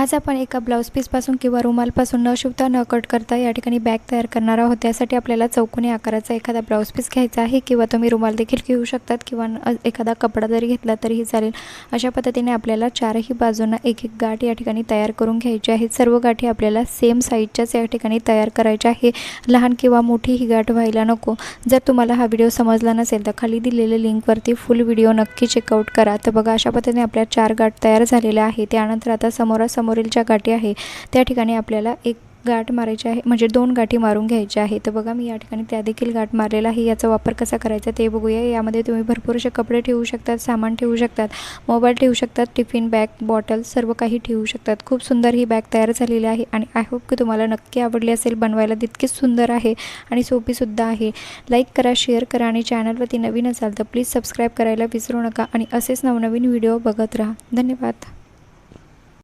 आज आपण एका ब्लाउज पीसपासून किंवा रुमालपासून न शिवता न कट करता या ठिकाणी बॅग तयार करणार आहोत। त्यासाठी आपल्याला चौकोनी आकाराचा एखादा ब्लाउज पीस घ्यायचा आहे किंवा तुम्ही रुमाल देखील घेऊ शकतात किंवा एखादा कपडा जरी घेतला तरीही चालेल। अशा पद्धतीने आपल्याला चारही बाजूंना एक एक गाठ या ठिकाणी तयार करून घ्यायची आहे। सर्व गाठी आपल्याला सेम साईजच्याच या ठिकाणी तयार करायच्या आहे, लहान किंवा मोठी ही गाठ व्हायला नको। जर तुम्हाला हा व्हिडिओ समजला नसेल तर खाली दिलेल्या लिंकवरती फुल व्हिडिओ नक्की चेकआउट करा। तर बघा, अशा पद्धतीने आपल्या 4 गाठ तयार झालेल्या आहे। त्यानंतर आता समोरील ज्या गाठी आहे त्या ठिकाणी आपल्याला एक गाठ मारायची आहे, म्हणजे 2 गाठी मारून घ्यायच्या आहे। तर बघा, मी या ठिकाणी त्या देखील गाठ मारलेला आहे। याचा वापर कसा करायचा ते बघूया। यामध्ये तुम्ही भरपूर असे कपडे ठेवू शकतात, सामान ठेवू शकतात, मोबाईल ठेवू शकतात, टिफिन बॅग, बॉटल सर्व काही ठेवू शकतात। खूप सुंदर ही बॅग तयार झालेली आहे आणि आय होप की तुम्हाला नक्की आवडली असेल। बनवायला तितकीच सुंदर आहे आणि सोपी सुद्धा आहे। लाईक करा, शेअर करा आणि चॅनलवरती नवीन असाल तर प्लीज सबस्क्राईब करायला विसरू नका आणि असेच नवनवीन व्हिडिओ बघत राहा। धन्यवाद।